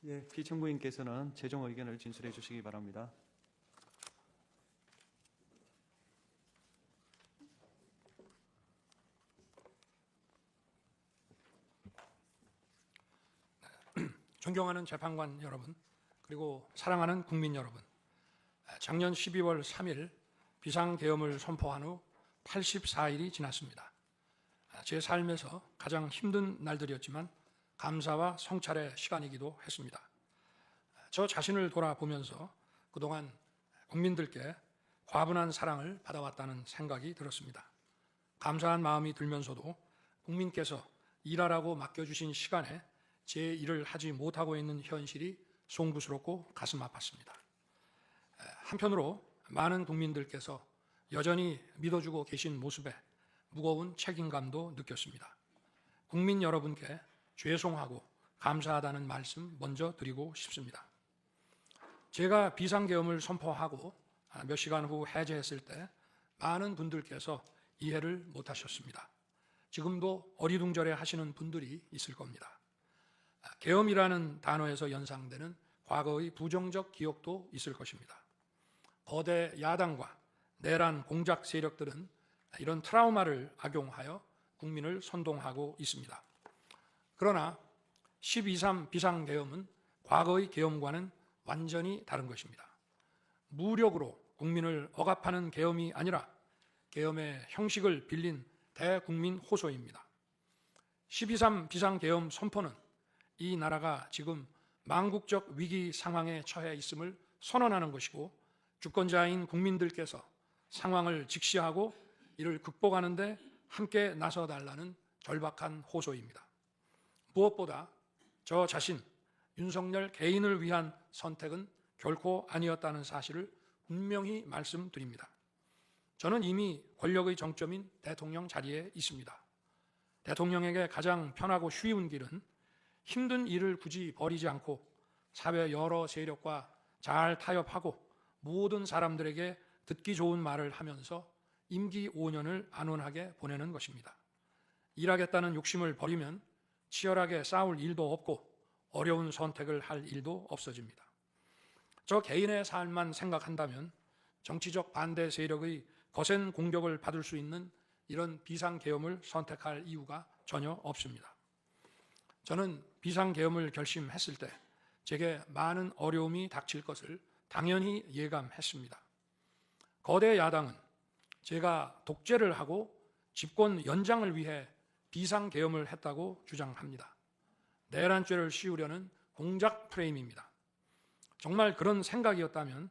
예, 피청구인께서는 최종 의견을 진술해 주시기 바랍니다. 존경하는 재판관 여러분, 그리고 사랑하는 국민 여러분, 작년 12월 3일 비상계엄을 선포한 후 84일이 지났습니다. 제 삶에서 가장 힘든 날들이었지만 감사와 성찰의 시간이기도 했습니다. 저 자신을 돌아보면서 그동안 국민들께 과분한 사랑을 받아왔다는 생각이 들었습니다. 감사한 마음이 들면서도 국민께서 일하라고 맡겨주신 시간에 제 일을 하지 못하고 있는 현실이 송구스럽고 가슴 아팠습니다. 한편으로 많은 국민들께서 여전히 믿어주고 계신 모습에 무거운 책임감도 느꼈습니다. 국민 여러분께 죄송하고 감사하다는 말씀 먼저 드리고 싶습니다. 제가 비상계엄을 선포하고 몇 시간 후 해제했을 때 많은 분들께서 이해를 못하셨습니다. 지금도 어리둥절해 하시는 분들이 있을 겁니다. 계엄이라는 단어에서 연상되는 과거의 부정적 기억도 있을 것입니다. 거대 야당과 내란 공작 세력들은 이런 트라우마를 악용하여 국민을 선동하고 있습니다. 그러나 12.3 비상계엄은 과거의 계엄과는 완전히 다른 것입니다. 무력으로 국민을 억압하는 계엄이 아니라 계엄의 형식을 빌린 대국민 호소입니다. 12.3 비상계엄 선포는 이 나라가 지금 망국적 위기 상황에 처해 있음을 선언하는 것이고, 주권자인 국민들께서 상황을 직시하고 이를 극복하는 데 함께 나서달라는 절박한 호소입니다. 무엇보다 저 자신, 윤석열 개인을 위한 선택은 결코 아니었다는 사실을 분명히 말씀드립니다. 저는 이미 권력의 정점인 대통령 자리에 있습니다. 대통령에게 가장 편하고 쉬운 길은 힘든 일을 굳이 벌이지 않고 사회 여러 세력과 잘 타협하고 모든 사람들에게 듣기 좋은 말을 하면서 임기 5년을 안온하게 보내는 것입니다. 일하겠다는 욕심을 버리면 치열하게 싸울 일도 없고 어려운 선택을 할 일도 없어집니다. 저 개인의 삶만 생각한다면 정치적 반대 세력의 거센 공격을 받을 수 있는 이런 비상계엄을 선택할 이유가 전혀 없습니다. 저는 비상계엄을 결심했을 때 제게 많은 어려움이 닥칠 것을 당연히 예감했습니다. 거대 야당은 제가 독재를 하고 집권 연장을 위해 비상계엄을 했다고 주장합니다. 내란죄를 씌우려는 공작 프레임입니다. 정말 그런 생각이었다면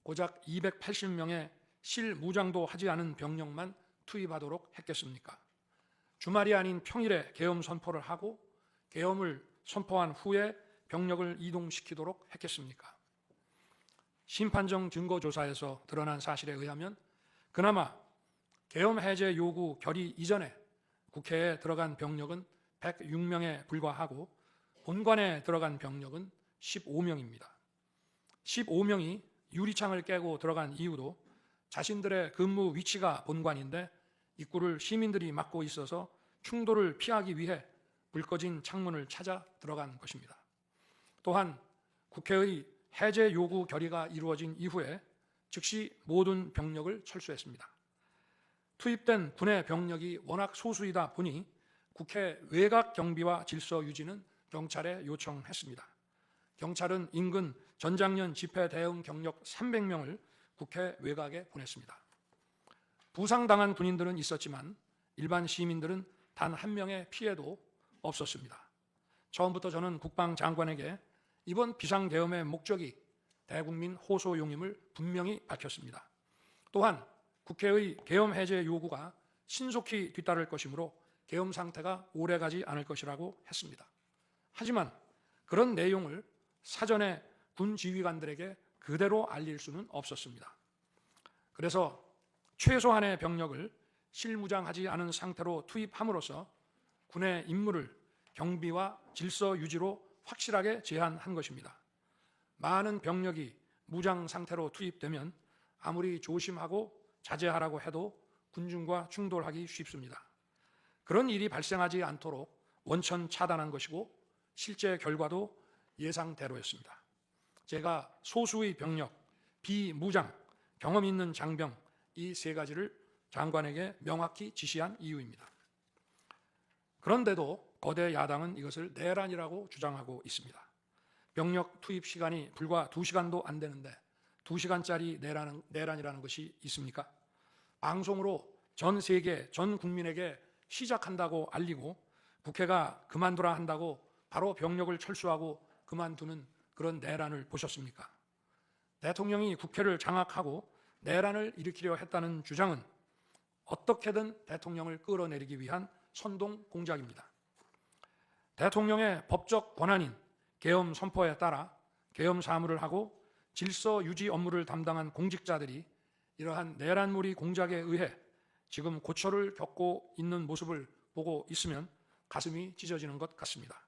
고작 280명의 실무장도 하지 않은 병력만 투입하도록 했겠습니까? 주말이 아닌 평일에 계엄 선포를 하고 계엄을 선포한 후에 병력을 이동시키도록 했겠습니까? 심판정 증거조사에서 드러난 사실에 의하면 그나마 계엄 해제 요구 결의 이전에 국회에 들어간 병력은 106명에 불과하고 본관에 들어간 병력은 15명입니다. 15명이 유리창을 깨고 들어간 이유도 자신들의 근무 위치가 본관인데 입구를 시민들이 막고 있어서 충돌을 피하기 위해 불 꺼진 창문을 찾아 들어간 것입니다. 또한 국회의 해제 요구 결의가 이루어진 이후에 즉시 모든 병력을 철수했습니다. 투입된 군의 병력이 워낙 소수이다 보니 국회 외곽 경비와 질서 유지는 경찰에 요청했습니다. 경찰은 인근 전장년 집회 대응 경력 300명을 국회 외곽에 보냈습니다. 부상당한 군인들은 있었지만 일반 시민들은 단 한 명의 피해도 없었습니다. 처음부터 저는 국방장관에게 이번 비상계엄의 목적이 대국민 호소용임을 분명히 밝혔습니다. 또한 국회의 계엄 해제 요구가 신속히 뒤따를 것이므로 계엄 상태가 오래가지 않을 것이라고 했습니다. 하지만 그런 내용을 사전에 군 지휘관들에게 그대로 알릴 수는 없었습니다. 그래서 최소한의 병력을 실무장하지 않은 상태로 투입함으로써 군의 임무를 경비와 질서 유지로 확실하게 제한한 것입니다. 많은 병력이 무장 상태로 투입되면 아무리 조심하고 자제하라고 해도 군중과 충돌하기 쉽습니다. 그런 일이 발생하지 않도록 원천 차단한 것이고 실제 결과도 예상대로였습니다. 제가 소수의 병력, 비무장, 경험 있는 장병 이 세 가지를 장관에게 명확히 지시한 이유입니다. 그런데도 거대 야당은 이것을 내란이라고 주장하고 있습니다. 병력 투입 시간이 불과 2시간도 안 되는데 2시간짜리 내란이라는 것이 있습니까? 방송으로 전 세계, 전 국민에게 시작한다고 알리고 국회가 그만두라 한다고 바로 병력을 철수하고 그만두는 그런 내란을 보셨습니까? 대통령이 국회를 장악하고 내란을 일으키려 했다는 주장은 어떻게든 대통령을 끌어내리기 위한 선동 공작입니다. 대통령의 법적 권한인 계엄 선포에 따라 계엄 사무를 하고 질서 유지 업무를 담당한 공직자들이 이러한 내란무리 공작에 의해 지금 고초를 겪고 있는 모습을 보고 있으면 가슴이 찢어지는 것 같습니다.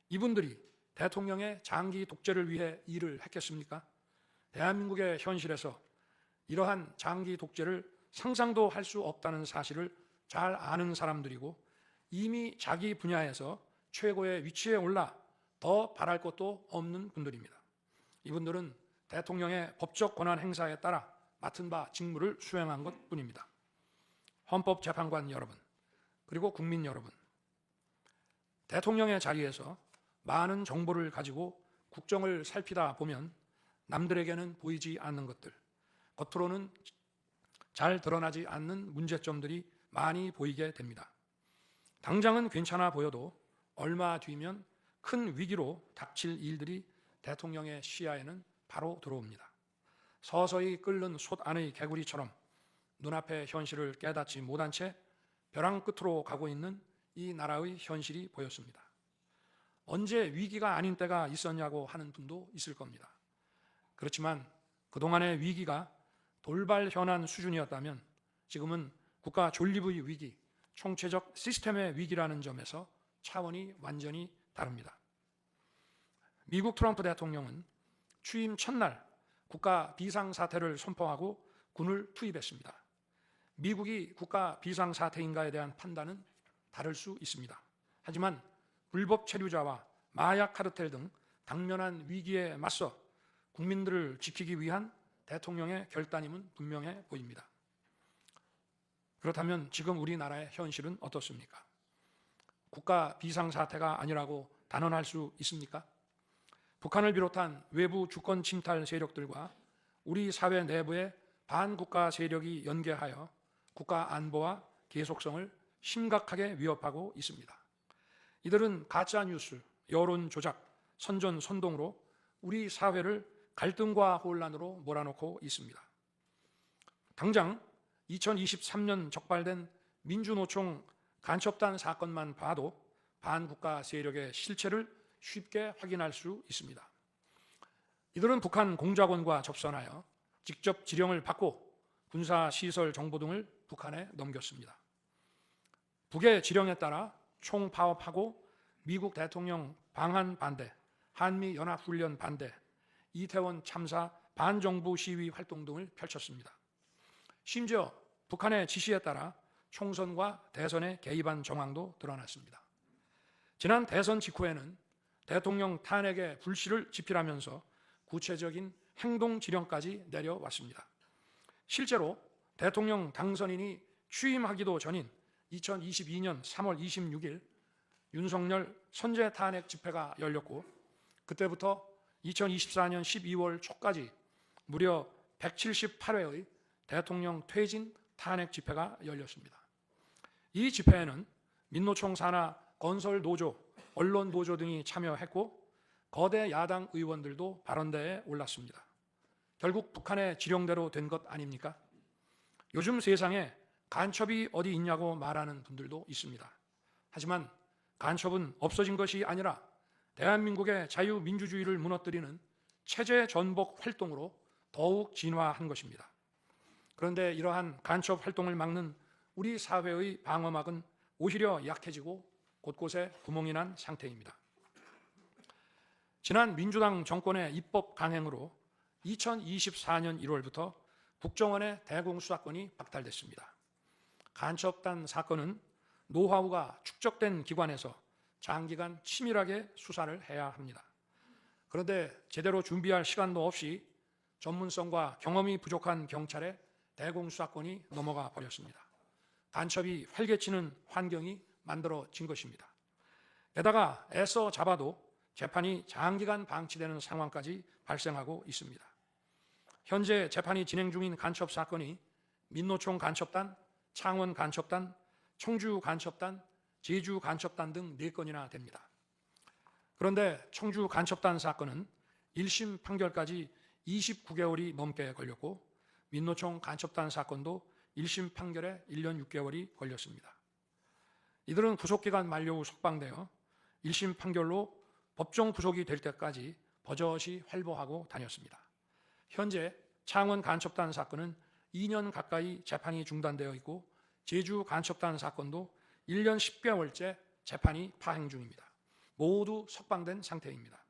이분들이 대통령의 장기 독재를 위해 일을 했겠습니까? 대한민국의 현실에서 이러한 장기 독재를 상상도 할 수 없다는 사실을 잘 아는 사람들이고 이미 자기 분야에서 최고의 위치에 올라 더 바랄 것도 없는 분들입니다. 이분들은 대통령의 법적 권한 행사에 따라 맡은 바 직무를 수행한 것뿐입니다. 헌법재판관 여러분, 그리고 국민 여러분, 대통령의 자리에서 많은 정보를 가지고 국정을 살피다 보면 남들에게는 보이지 않는 것들, 겉으로는 잘 드러나지 않는 문제점들이 많이 보이게 됩니다. 당장은 괜찮아 보여도 얼마 뒤면 큰 위기로 닥칠 일들이 대통령의 시야에는 바로 들어옵니다. 서서히 끓는 솥 안의 개구리처럼 눈앞의 현실을 깨닫지 못한 채 벼랑 끝으로 가고 있는 이 나라의 현실이 보였습니다. 언제 위기가 아닌 때가 있었냐고 하는 분도 있을 겁니다. 그렇지만 그동안의 위기가 돌발 현안 수준이었다면 지금은 국가 존립의 위기, 총체적 시스템의 위기라는 점에서 차원이 완전히 다릅니다. 미국 트럼프 대통령은 취임 첫날 국가 비상사태를 선포하고 군을 투입했습니다. 미국이 국가 비상사태인가에 대한 판단은 다를 수 있습니다. 하지만 불법 체류자와 마약 카르텔 등 당면한 위기에 맞서 국민들을 지키기 위한 대통령의 결단임은 분명해 보입니다. 그렇다면 지금 우리나라의 현실은 어떻습니까? 국가 비상사태가 아니라고 단언할 수 있습니까? 북한을 비롯한 외부 주권 침탈 세력들과 우리 사회 내부의 반국가 세력이 연계하여 국가 안보와 계속성을 심각하게 위협하고 있습니다. 이들은 가짜뉴스, 여론 조작, 선전 선동으로 우리 사회를 갈등과 혼란으로 몰아넣고 있습니다. 당장 2023년 적발된 민주노총 간첩단 사건만 봐도 반국가 세력의 실체를 쉽게 확인할 수 있습니다. 이들은 북한 공작원과 접선하여 직접 지령을 받고 군사시설 정보 등을 북한에 넘겼습니다. 북의 지령에 따라 총파업하고 미국 대통령 방한 반대, 한미연합훈련 반대, 이태원 참사 반정부 시위 활동 등을 펼쳤습니다. 심지어 북한의 지시에 따라 총선과 대선에 개입한 정황도 드러났습니다. 지난 대선 직후에는 대통령 탄핵의 불씨를 지피라면서 구체적인 행동 지령까지 내려왔습니다. 실제로 대통령 당선인이 취임하기도 전인 2022년 3월 26일 윤석열 선제 탄핵 집회가 열렸고 그때부터 2024년 12월 초까지 무려 178회의 대통령 퇴진 탄핵 집회가 열렸습니다. 이 집회에는 민노총 산하 건설노조, 언론노조 등이 참여했고 거대 야당 의원들도 발언대에 올랐습니다. 결국 북한의 지령대로 된 것 아닙니까? 요즘 세상에 간첩이 어디 있냐고 말하는 분들도 있습니다. 하지만 간첩은 없어진 것이 아니라 대한민국의 자유민주주의를 무너뜨리는 체제 전복 활동으로 더욱 진화한 것입니다. 그런데 이러한 간첩 활동을 막는 우리 사회의 방어막은 오히려 약해지고 곳곳에 구멍이 난 상태입니다. 지난 민주당 정권의 입법 강행으로 2024년 1월부터 국정원의 대공수사권이 박탈됐습니다. 간첩단 사건은 노하우가 축적된 기관에서 장기간 치밀하게 수사를 해야 합니다. 그런데 제대로 준비할 시간도 없이 전문성과 경험이 부족한 경찰에 대공수사권이 넘어가 버렸습니다. 간첩이 활개치는 환경이 만들어진 것입니다. 게다가 애써 잡아도 재판이 장기간 방치되는 상황까지 발생하고 있습니다. 현재 재판이 진행 중인 간첩 사건이 민노총 간첩단, 창원 간첩단, 청주 간첩단, 제주 간첩단 등 4건이나 됩니다. 그런데 청주 간첩단 사건은 1심 판결까지 29개월이 넘게 걸렸고 민노총 간첩단 사건도 1심 판결에 1년 6개월이 걸렸습니다. 이들은 구속기간 만료 후 석방되어 1심 판결로 법정 구속이 될 때까지 버젓이 활보하고 다녔습니다. 현재 창원 간첩단 사건은 2년 가까이 재판이 중단되어 있고 제주 간첩단 사건도 1년 10개월째 재판이 파행 중입니다. 모두 석방된 상태입니다.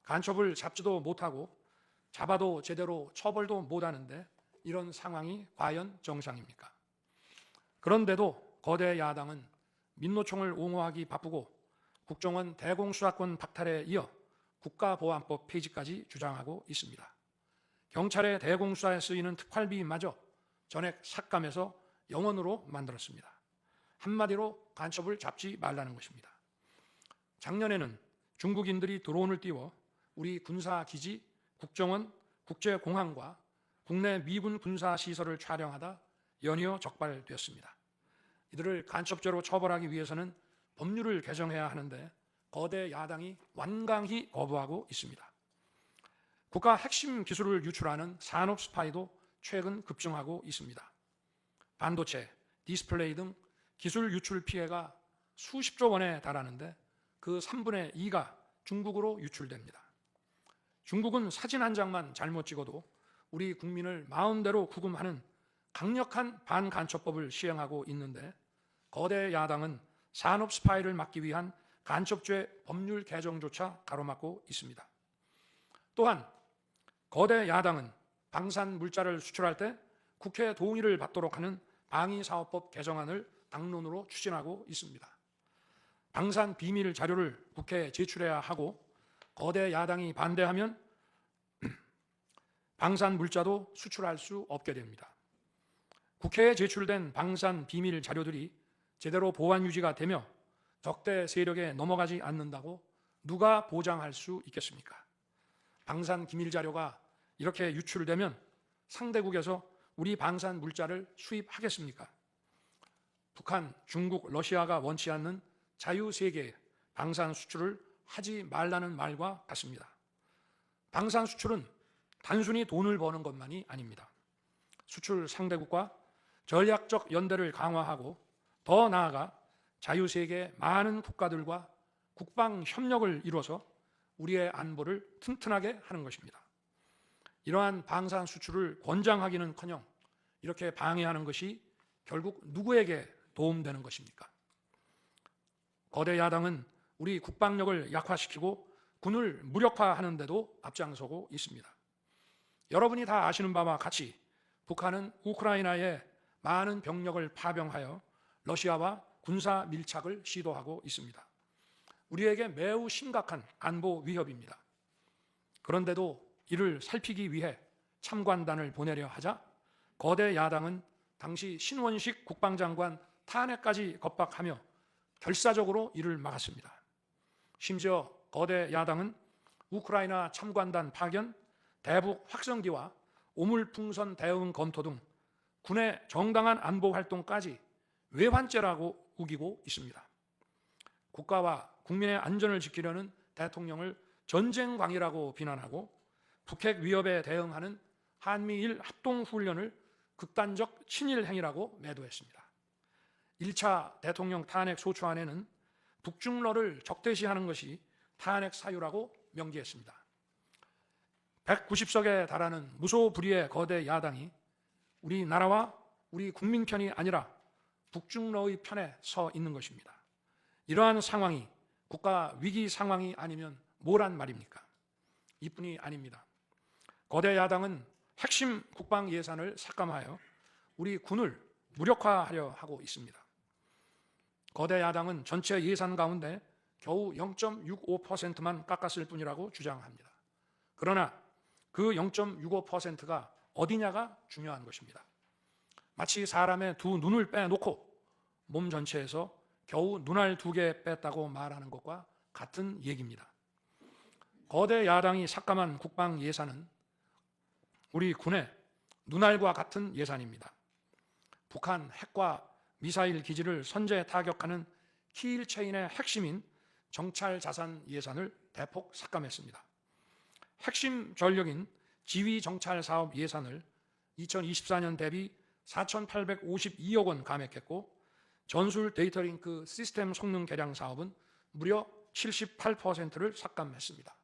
간첩을 잡지도 못하고 잡아도 제대로 처벌도 못하는데 이런 상황이 과연 정상입니까? 그런데도 거대 야당은 민노총을 옹호하기 바쁘고 국정원 대공수사권 박탈에 이어 국가보안법 폐지까지 주장하고 있습니다. 경찰의 대공수사에 쓰이는 특활비마저 전액 삭감해서 영원으로 만들었습니다. 한마디로 간첩을 잡지 말라는 것입니다. 작년에는 중국인들이 드론을 띄워 우리 군사기지, 국정원, 국제공항과 국내 미군 군사시설을 촬영하다 연이어 적발되었습니다. 이들을 간첩죄로 처벌하기 위해서는 법률을 개정해야 하는데 거대 야당이 완강히 거부하고 있습니다. 국가 핵심 기술을 유출하는 산업 스파이도 최근 급증하고 있습니다. 반도체, 디스플레이 등 기술 유출 피해가 수십조 원에 달하는데 그 3분의 2가 중국으로 유출됩니다. 중국은 사진 한 장만 잘못 찍어도 우리 국민을 마음대로 구금하는 강력한 반간첩법을 시행하고 있는데 거대 야당은 산업 스파이를 막기 위한 간첩죄 법률 개정조차 가로막고 있습니다. 또한 거대 야당은 방산 물자를 수출할 때 국회 동의를 받도록 하는 방위사업법 개정안을 당론으로 추진하고 있습니다. 방산 비밀 자료를 국회에 제출해야 하고 거대 야당이 반대하면 방산 물자도 수출할 수 없게 됩니다. 국회에 제출된 방산 비밀 자료들이 제대로 보안 유지가 되며 적대 세력에 넘어가지 않는다고 누가 보장할 수 있겠습니까? 방산 기밀 자료가 이렇게 유출되면 상대국에서 우리 방산 물자를 수입하겠습니까? 북한, 중국, 러시아가 원치 않는 자유세계에 방산 수출을 하지 말라는 말과 같습니다. 방산 수출은 단순히 돈을 버는 것만이 아닙니다. 수출 상대국과 전략적 연대를 강화하고 더 나아가 자유세계 많은 국가들과 국방 협력을 이뤄서 우리의 안보를 튼튼하게 하는 것입니다. 이러한 방산 수출을 권장하기는커녕 이렇게 방해하는 것이 결국 누구에게 도움되는 것입니까? 거대 야당은 우리 국방력을 약화시키고 군을 무력화하는 데도 앞장서고 있습니다. 여러분이 다 아시는 바와 같이 북한은 우크라이나에 많은 병력을 파병하여 러시아와 군사 밀착을 시도하고 있습니다. 우리에게 매우 심각한 안보 위협입니다. 그런데도 이를 살피기 위해 참관단을 보내려 하자 거대 야당은 당시 신원식 국방장관 탄핵까지 겁박하며 결사적으로 이를 막았습니다. 심지어 거대 야당은 우크라이나 참관단 파견, 대북 확성기와 오물풍선 대응 검토 등 군의 정당한 안보 활동까지 외환죄라고 우기고 있습니다. 국가와 국민의 안전을 지키려는 대통령을 전쟁광이라고 비난하고 북핵 위협에 대응하는 한미일 합동훈련을 극단적 친일 행위라고 매도했습니다. 1차 대통령 탄핵 소추안에는 북중러를 적대시하는 것이 탄핵 사유라고 명기했습니다. 190석에 달하는 무소불위의 거대 야당이 우리나라와 우리 국민 편이 아니라 북중러의 편에 서 있는 것입니다. 이러한 상황이 국가 위기 상황이 아니면 뭐란 말입니까? 이뿐이 아닙니다. 거대 야당은 핵심 국방 예산을 삭감하여 우리 군을 무력화하려 하고 있습니다. 거대 야당은 전체 예산 가운데 겨우 0.65%만 깎았을 뿐이라고 주장합니다. 그러나 그 0.65%가 어디냐가 중요한 것입니다. 마치 사람의 두 눈을 빼놓고 몸 전체에서 겨우 눈알 2개 뺐다고 말하는 것과 같은 얘기입니다. 거대 야당이 삭감한 국방 예산은 우리 군의 눈알과 같은 예산입니다. 북한 핵과 미사일 기지를 선제 타격하는 키일체인의 핵심인 정찰 자산 예산을 대폭 삭감했습니다. 핵심 전력인 지휘 정찰 사업 예산을 2024년 대비 4,852억 원 감액했고, 전술 데이터 링크 시스템 성능 개량 사업은 무려 78%를 삭감했습니다.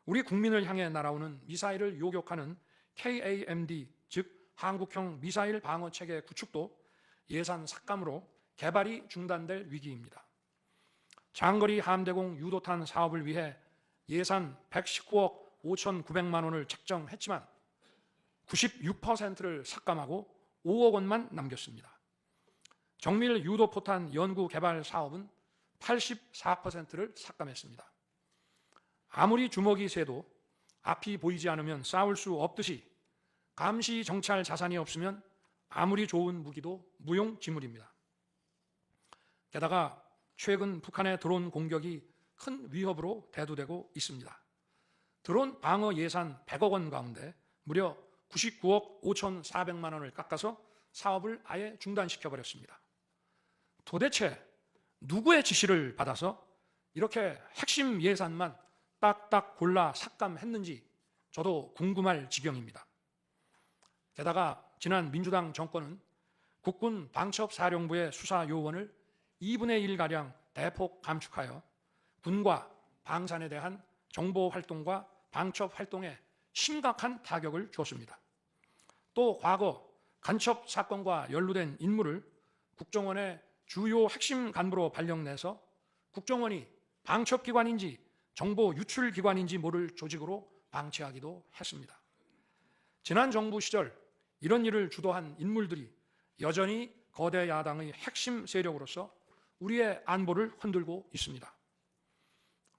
우리 국민을 향해 날아오는 미사일을 요격하는 KAMD, 즉 한국형 미사일 방어 체계 구축도 예산 삭감으로 개발이 중단될 위기입니다. 장거리 함대공 유도탄 사업을 위해 예산 119억 5,900만 원을 책정했지만 96%를 삭감하고 5억 원만 남겼습니다. 정밀 유도포탄 연구 개발 사업은 84%를 삭감했습니다. 아무리 주먹이 세도 앞이 보이지 않으면 싸울 수 없듯이 감시 정찰 자산이 없으면 아무리 좋은 무기도 무용지물입니다. 게다가 최근 북한의 드론 공격이 큰 위협으로 대두되고 있습니다. 드론 방어 예산 100억 원 가운데 무려 99억 5,400만 원을 깎아서 사업을 아예 중단시켜버렸습니다. 도대체 누구의 지시를 받아서 이렇게 핵심 예산만 딱딱 골라 삭감했는지 저도 궁금할 지경입니다. 게다가 지난 민주당 정권은 국군 방첩사령부의 수사 요원을 2분의 1가량 대폭 감축하여 군과 방산에 대한 정보 활동과 방첩 활동에 심각한 타격을 줬습니다. 또 과거 간첩 사건과 연루된 인물을 국정원의 주요 핵심 간부로 발령내서 국정원이 방첩기관인지 정보 유출기관인지 모를 조직으로 방치하기도 했습니다. 지난 정부 시절 이런 일을 주도한 인물들이 여전히 거대 야당의 핵심 세력으로서 우리의 안보를 흔들고 있습니다.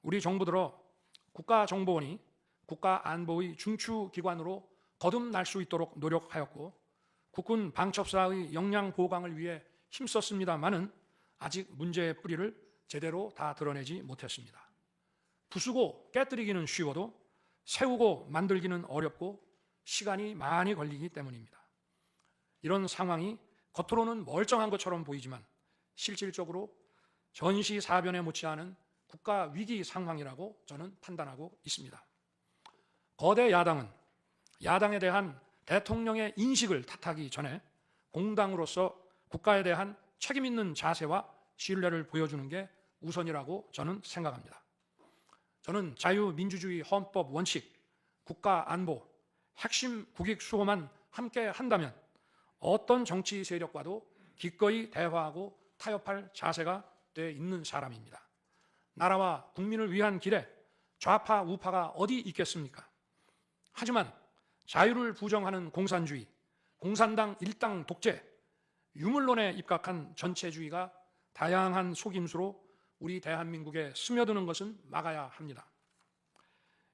우리 정부 들어 국가정보원이 국가안보의 중추기관으로 거듭날 수 있도록 노력하였고 국군 방첩사의 역량 보강을 위해 힘썼습니다마는 아직 문제의 뿌리를 제대로 다 드러내지 못했습니다. 부수고 깨뜨리기는 쉬워도 세우고 만들기는 어렵고 시간이 많이 걸리기 때문입니다. 이런 상황이 겉으로는 멀쩡한 것처럼 보이지만 실질적으로 전시사변에 못지않은 국가 위기 상황이라고 저는 판단하고 있습니다. 거대 야당은 야당에 대한 대통령의 인식을 탓하기 전에 공당으로서 국가에 대한 책임 있는 자세와 신뢰를 보여주는 게 우선이라고 저는 생각합니다. 저는 자유민주주의 헌법 원칙, 국가 안보, 핵심 국익 수호만 함께 한다면 어떤 정치 세력과도 기꺼이 대화하고 타협할 자세가 돼 있는 사람입니다. 나라와 국민을 위한 길에 좌파 우파가 어디 있겠습니까? 하지만 자유를 부정하는 공산주의, 공산당 일당 독재, 유물론에 입각한 전체주의가 다양한 속임수로 우리 대한민국에 스며드는 것은 막아야 합니다.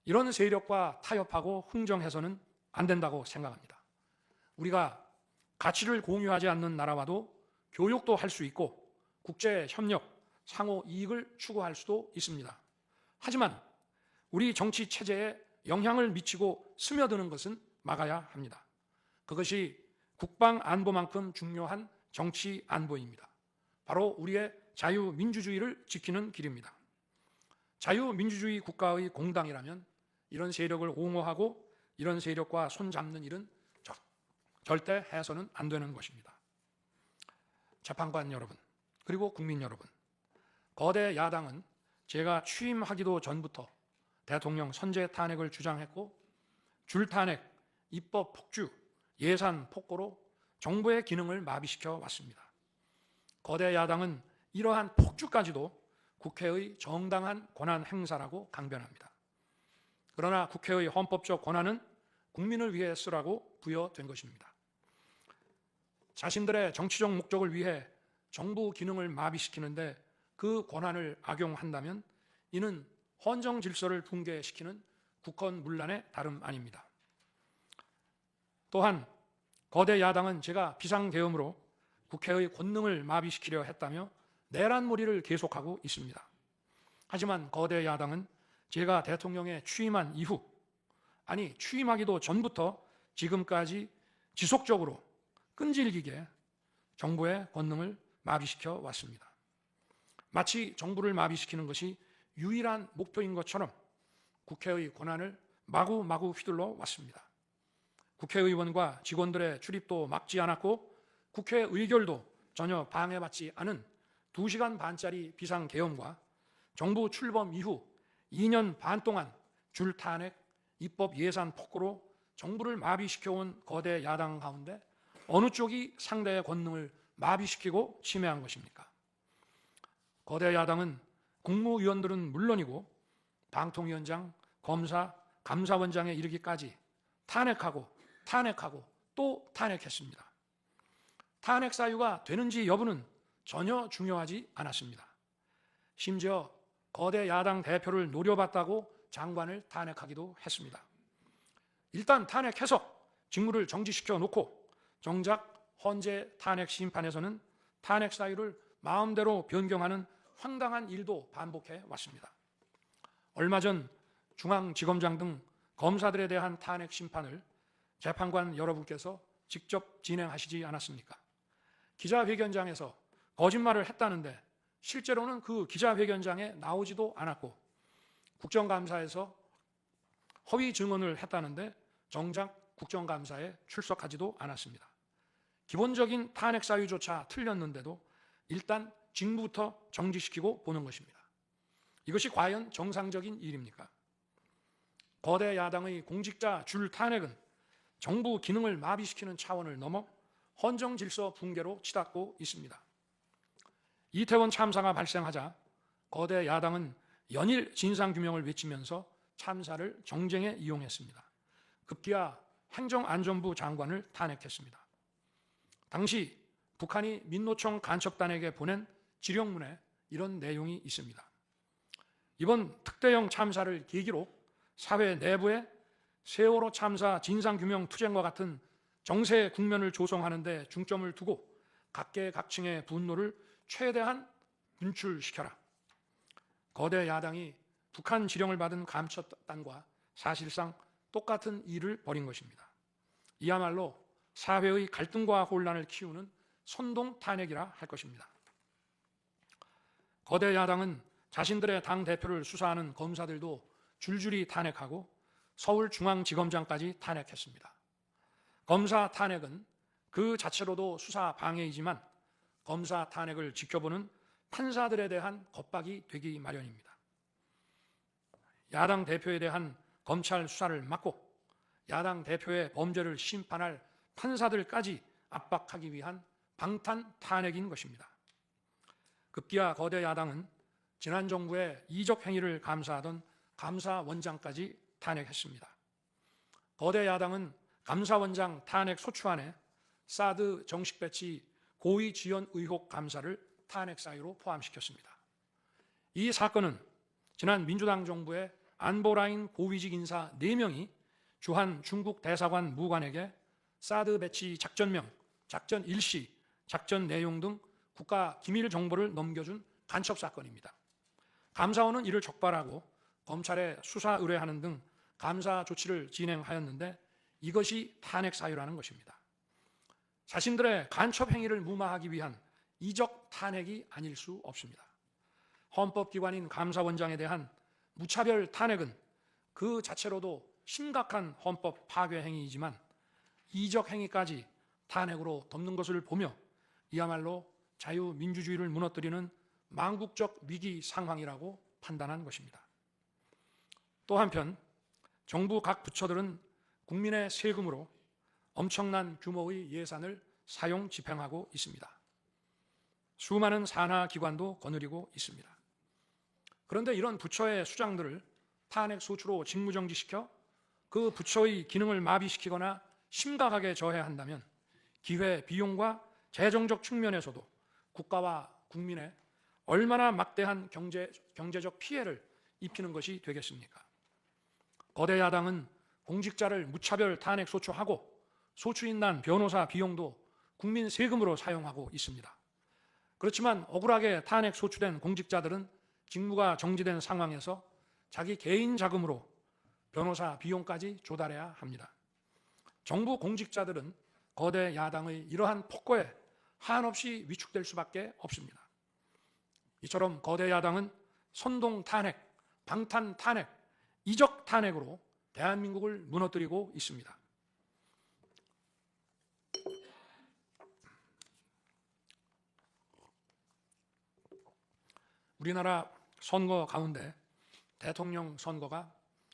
이런 세력과 타협하고 흥정해서는 안 된다고 생각합니다. 우리가 가치를 공유하지 않는 나라와도 교육도 할 수 있고 국제 협력, 상호 이익을 추구할 수도 있습니다. 하지만 우리 정치 체제에 영향을 미치고 스며드는 것은 막아야 합니다. 그것이 국방 안보만큼 중요한 정치 안보입니다. 바로 우리의 자유민주주의를 지키는 길입니다. 자유민주주의 국가의 공당이라면 이런 세력을 옹호하고 이런 세력과 손잡는 일은 절대 해서는 안 되는 것입니다. 재판관 여러분, 그리고 국민 여러분, 거대 야당은 제가 취임하기도 전부터 대통령 선제 탄핵을 주장했고 줄탄핵, 입법 폭주, 예산 폭거로 정부의 기능을 마비시켜 왔습니다. 거대 야당은 이러한 폭주까지도 국회의 정당한 권한 행사라고 강변합니다. 그러나 국회의 헌법적 권한은 국민을 위해 쓰라고 부여된 것입니다. 자신들의 정치적 목적을 위해 정부 기능을 마비시키는데 그 권한을 악용한다면 이는 헌정 질서를 붕괴시키는 국헌문란의 다름 아닙니다. 또한 거대 야당은 제가 비상계엄으로 국회의 권능을 마비시키려 했다며 내란몰이를 계속하고 있습니다. 하지만 거대 야당은 제가 대통령에 취임한 이후, 아니 취임하기도 전부터 지금까지 지속적으로 끈질기게 정부의 권능을 마비시켜 왔습니다. 마치 정부를 마비시키는 것이 유일한 목표인 것처럼 국회의 권한을 마구마구 휘둘러 왔습니다. 국회의원과 직원들의 출입도 막지 않았고 국회 의결도 전혀 방해받지 않은 2시간 반짜리 비상계엄과 정부 출범 이후 2년 반 동안 줄 탄핵, 입법 예산 폭거로 정부를 마비시켜온 거대 야당 가운데 어느 쪽이 상대의 권능을 마비시키고 침해한 것입니까? 거대 야당은 국무위원들은 물론이고 방통위원장, 검사, 감사원장에 이르기까지 탄핵하고 또 탄핵했습니다. 탄핵 사유가 되는지 여부는 전혀 중요하지 않았습니다. 심지어 거대 야당 대표를 노려봤다고 장관을 탄핵하기도 했습니다. 일단 탄핵해서 직무를 정지시켜 놓고 정작 헌재 탄핵 심판에서는 탄핵 사유를 마음대로 변경하는 황당한 일도 반복해 왔습니다. 얼마 전 중앙지검장 등 검사들에 대한 탄핵 심판을 재판관 여러분께서 직접 진행하시지 않았습니까? 기자회견장에서 거짓말을 했다는데 실제로는 그 기자회견장에 나오지도 않았고 국정감사에서 허위 증언을 했다는데 정작 국정감사에 출석하지도 않았습니다. 기본적인 탄핵 사유조차 틀렸는데도 일단 직무부터 정지시키고 보는 것입니다. 이것이 과연 정상적인 일입니까? 거대 야당의 공직자 줄 탄핵은 정부 기능을 마비시키는 차원을 넘어 헌정 질서 붕괴로 치닫고 있습니다. 이태원 참사가 발생하자 거대 야당은 연일 진상규명을 외치면서 참사를 정쟁에 이용했습니다. 급기야 행정안전부 장관을 탄핵했습니다. 당시 북한이 민노총 간첩단에게 보낸 지령문에 이런 내용이 있습니다. 이번 특대형 참사를 계기로 사회 내부에 세월호 참사 진상규명 투쟁과 같은 정세 국면을 조성하는 데 중점을 두고 각계각층의 분노를 최대한 분출시켜라. 거대 야당이 북한 지령을 받은 감첩단과 사실상 똑같은 일을 벌인 것입니다. 이야말로 사회의 갈등과 혼란을 키우는 선동 탄핵이라 할 것입니다. 거대 야당은 자신들의 당대표를 수사하는 검사들도 줄줄이 탄핵하고 서울중앙지검장까지 탄핵했습니다. 검사 탄핵은 그 자체로도 수사 방해이지만 검사 탄핵을 지켜보는 판사들에 대한 겁박이 되기 마련입니다. 야당 대표에 대한 검찰 수사를 막고 야당 대표의 범죄를 심판할 판사들까지 압박하기 위한 방탄 탄핵인 것입니다. 급기야 거대 야당은 지난 정부의 이적 행위를 감사하던 감사원장까지 탄핵했습니다. 거대 야당은 감사원장 탄핵 소추안에 사드 정식 배치 고의 지연 의혹 감사를 탄핵 사유로 포함시켰습니다. 이 사건은 지난 민주당 정부의 안보라인 고위직 인사 4명이 주한 중국 대사관 무관에게 사드 배치 작전명, 작전 일시, 작전 내용 등 국가 기밀 정보를 넘겨준 간첩 사건입니다. 감사원은 이를 적발하고 검찰에 수사 의뢰하는 등 감사 조치를 진행하였는데 이것이 탄핵 사유라는 것입니다. 자신들의 간첩 행위를 무마하기 위한 이적 탄핵이 아닐 수 없습니다. 헌법기관인 감사원장에 대한 무차별 탄핵은 그 자체로도 심각한 헌법 파괴 행위이지만 이적 행위까지 탄핵으로 덮는 것을 보며 이야말로 자유민주주의를 무너뜨리는 망국적 위기 상황이라고 판단한 것입니다. 또 한편 정부 각 부처들은 국민의 세금으로 엄청난 규모의 예산을 사용 집행하고 있습니다. 수많은 산하 기관도 거느리고 있습니다. 그런데 이런 부처의 수장들을 탄핵 소추로 직무정지시켜 그 부처의 기능을 마비시키거나 심각하게 저해한다면 기회 비용과 재정적 측면에서도 국가와 국민의 얼마나 막대한 경제적 피해를 입히는 것이 되겠습니까? 거대 야당은 공직자를 무차별 탄핵 소추하고 소추인단 변호사 비용도 국민 세금으로 사용하고 있습니다. 그렇지만 억울하게 탄핵 소추된 공직자들은 직무가 정지된 상황에서 자기 개인 자금으로 변호사 비용까지 조달해야 합니다. 정부 공직자들은 거대 야당의 이러한 폭거에 한없이 위축될 수밖에 없습니다. 이처럼 거대 야당은 선동 탄핵, 방탄 탄핵, 이적 탄핵으로 대한민국을 무너뜨리고 있습니다. 우리나라 선거 가운데 대통령 선거가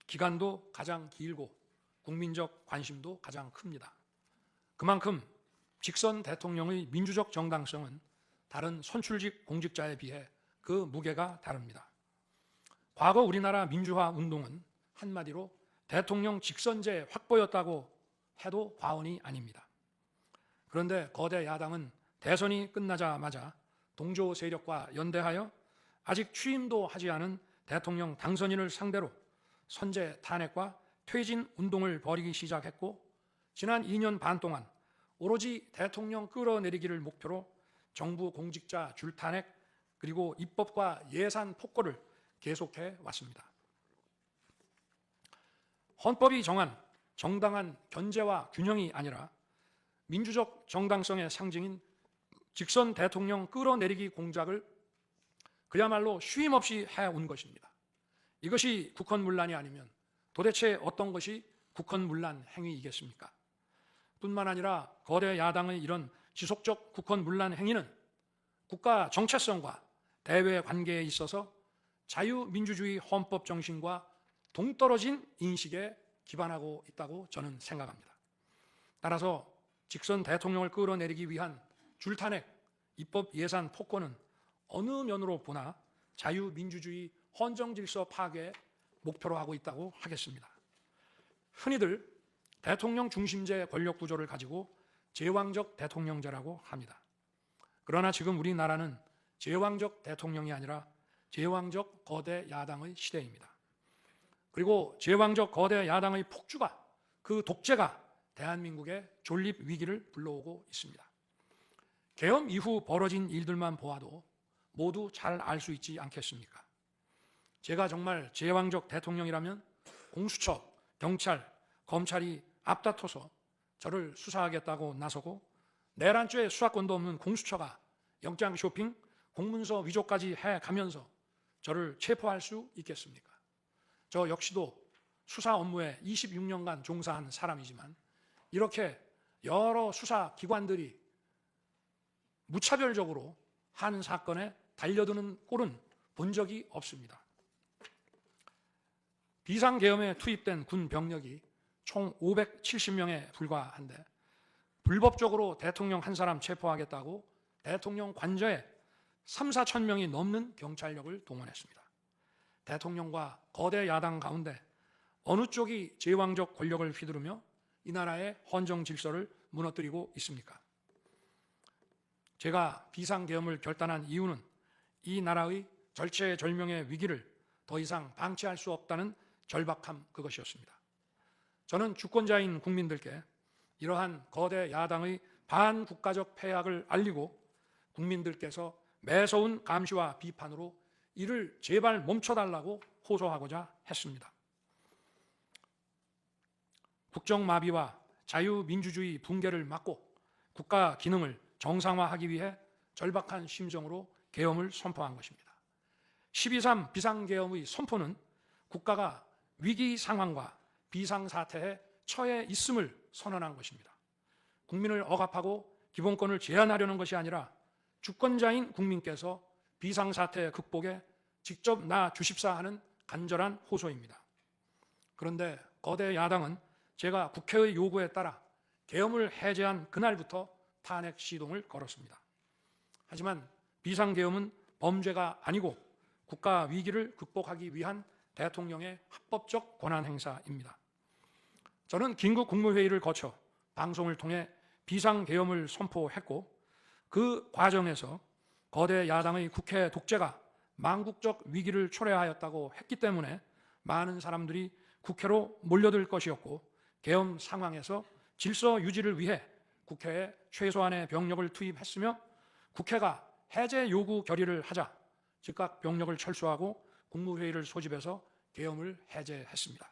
기간도 가장 길고 국민적 관심도 가장 큽니다. 그만큼 직선 대통령의 민주적 정당성은 다른 선출직 공직자에 비해 그 무게가 다릅니다. 과거 우리나라 민주화 운동은 한마디로 대통령 직선제 확보였다고 해도 과언이 아닙니다. 그런데 거대 야당은 대선이 끝나자마자 동조 세력과 연대하여 아직 취임도 하지 않은 대통령 당선인을 상대로 선제 탄핵과 퇴진 운동을 벌이기 시작했고, 지난 2년 반 동안 오로지 대통령 끌어내리기를 목표로 정부 공직자 줄탄핵 그리고 입법과 예산 폭거를 계속해 왔습니다. 헌법이 정한 정당한 견제와 균형이 아니라 민주적 정당성의 상징인 직선 대통령 끌어내리기 공작을 그야말로 쉼없이 해온 것입니다. 이것이 국헌문란이 아니면 도대체 어떤 것이 국헌문란 행위이겠습니까? 뿐만 아니라 거대 야당의 이런 지속적 국헌문란 행위는 국가 정체성과 대외 관계에 있어서 자유민주주의 헌법 정신과 동떨어진 인식에 기반하고 있다고 저는 생각합니다. 따라서 직선 대통령을 끌어내리기 위한 줄탄핵, 입법 예산 폭거는 어느 면으로 보나 자유민주주의 헌정질서 파괴 목표로 하고 있다고 하겠습니다. 흔히들 대통령 중심제 권력 구조를 가지고 제왕적 대통령제라고 합니다. 그러나 지금 우리나라는 제왕적 대통령이 아니라 제왕적 거대 야당의 시대입니다. 그리고 제왕적 거대 야당의 폭주가, 그 독재가 대한민국의 존립 위기를 불러오고 있습니다. 계엄 이후 벌어진 일들만 보아도 모두 잘 알 수 있지 않겠습니까? 제가 정말 제왕적 대통령이라면 공수처, 경찰, 검찰이 앞다퉈서 저를 수사하겠다고 나서고 내란죄 수사권도 없는 공수처가 영장 쇼핑, 공문서 위조까지 해가면서 저를 체포할 수 있겠습니까? 저 역시도 수사 업무에 26년간 종사한 사람이지만 이렇게 여러 수사기관들이 무차별적으로 한 사건에 달려드는 꼴은 본 적이 없습니다. 비상계엄에 투입된 군 병력이 총 570명에 불과한데 불법적으로 대통령 한 사람 체포하겠다고 대통령 관저에 3, 4천 명이 넘는 경찰력을 동원했습니다. 대통령과 거대 야당 가운데 어느 쪽이 제왕적 권력을 휘두르며 이 나라의 헌정 질서를 무너뜨리고 있습니까? 제가 비상계엄을 결단한 이유는 이 나라의 절체절명의 위기를 더 이상 방치할 수 없다는 절박함 그것이었습니다. 저는 주권자인 국민들께 이러한 거대 야당의 반국가적 패악을 알리고 국민들께서 매서운 감시와 비판으로 이를 제발 멈춰달라고 호소하고자 했습니다. 국정마비와 자유민주주의 붕괴를 막고 국가 기능을 정상화하기 위해 절박한 심정으로 계엄을 선포한 것입니다. 12.3 비상계엄의 선포는 국가가 위기 상황과 비상사태에 처해 있음을 선언한 것입니다. 국민을 억압하고 기본권을 제한하려는 것이 아니라 주권자인 국민께서 비상사태 극복에 직접 나주십사 하는 간절한 호소입니다. 그런데 거대 야당은 제가 국회의 요구에 따라 계엄을 해제한 그날부터 탄핵 시동을 걸었습니다. 하지만 비상계엄은 범죄가 아니고 국가 위기를 극복하기 위한 대통령의 합법적 권한 행사입니다. 저는 긴급 국무회의를 거쳐 방송을 통해 비상계엄을 선포했고 그 과정에서 거대 야당의 국회 독재가 망국적 위기를 초래하였다고 했기 때문에 많은 사람들이 국회로 몰려들 것이었고, 계엄 상황에서 질서 유지를 위해 국회에 최소한의 병력을 투입했으며, 국회가 해제 요구 결의를 하자 즉각 병력을 철수하고 국무회의를 소집해서 계엄을 해제했습니다.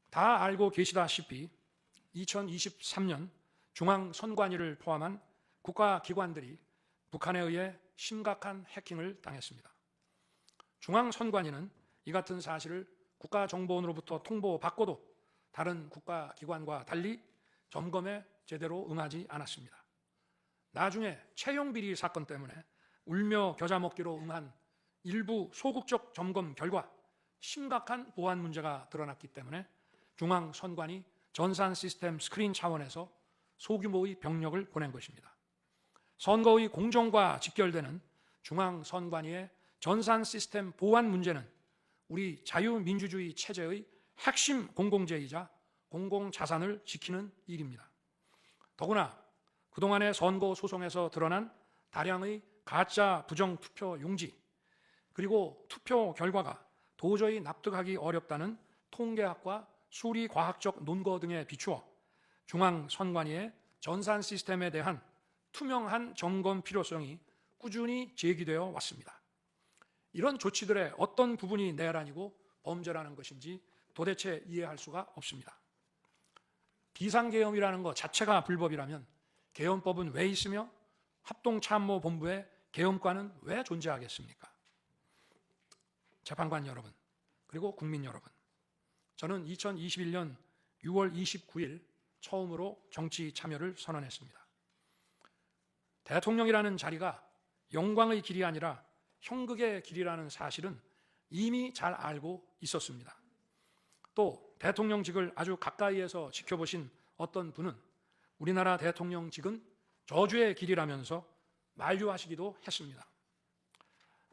다 알고 계시다시피 2023년 중앙선관위를 포함한 국가기관들이 북한에 의해 심각한 해킹을 당했습니다. 중앙선관위는 이 같은 사실을 국가정보원으로부터 통보받고도 다른 국가기관과 달리 점검에 제대로 응하지 않았습니다. 나중에 채용비리 사건 때문에 울며 겨자 먹기로 응한 일부 소극적 점검 결과 심각한 보안 문제가 드러났기 때문에 중앙선관위 전산 시스템 스크린 차원에서 소규모의 병력을 보낸 것입니다. 선거의 공정과 직결되는 중앙선관위의 전산 시스템 보안 문제는 우리 자유민주주의 체제의 핵심 공공재이자 공공자산을 지키는 일입니다. 더구나 그동안의 선거 소송에서 드러난 다량의 가짜 부정투표 용지, 그리고 투표 결과가 도저히 납득하기 어렵다는 통계학과 수리과학적 논거 등에 비추어 중앙선관위의 전산 시스템에 대한 투명한 점검 필요성이 꾸준히 제기되어 왔습니다. 이런 조치들의 어떤 부분이 내란이고 범죄라는 것인지 도대체 이해할 수가 없습니다. 비상계엄이라는 것 자체가 불법이라면 계엄법은 왜 있으며 합동참모본부의 계엄과는 왜 존재하겠습니까? 재판관 여러분, 그리고 국민 여러분, 저는 2021년 6월 29일 처음으로 정치 참여를 선언했습니다. 대통령이라는 자리가 영광의 길이 아니라 형극의 길이라는 사실은 이미 잘 알고 있었습니다. 또 대통령직을 아주 가까이에서 지켜보신 어떤 분은 우리나라 대통령직은 저주의 길이라면서 만류하시기도 했습니다.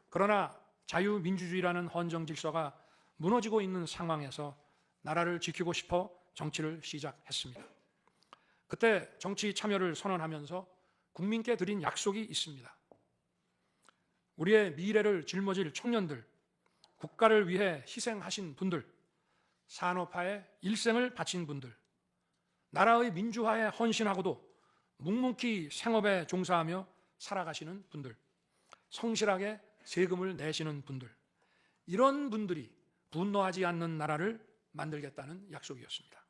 그러나 자유민주주의라는 헌정 질서가 무너지고 있는 상황에서 나라를 지키고 싶어 정치를 시작했습니다. 그때 정치 참여를 선언하면서 국민께 드린 약속이 있습니다. 우리의 미래를 짊어질 청년들, 국가를 위해 희생하신 분들, 산업화에 일생을 바친 분들, 나라의 민주화에 헌신하고도 묵묵히 생업에 종사하며 살아가시는 분들, 성실하게 세금을 내시는 분들, 이런 분들이 분노하지 않는 나라를 만들겠다는 약속이었습니다.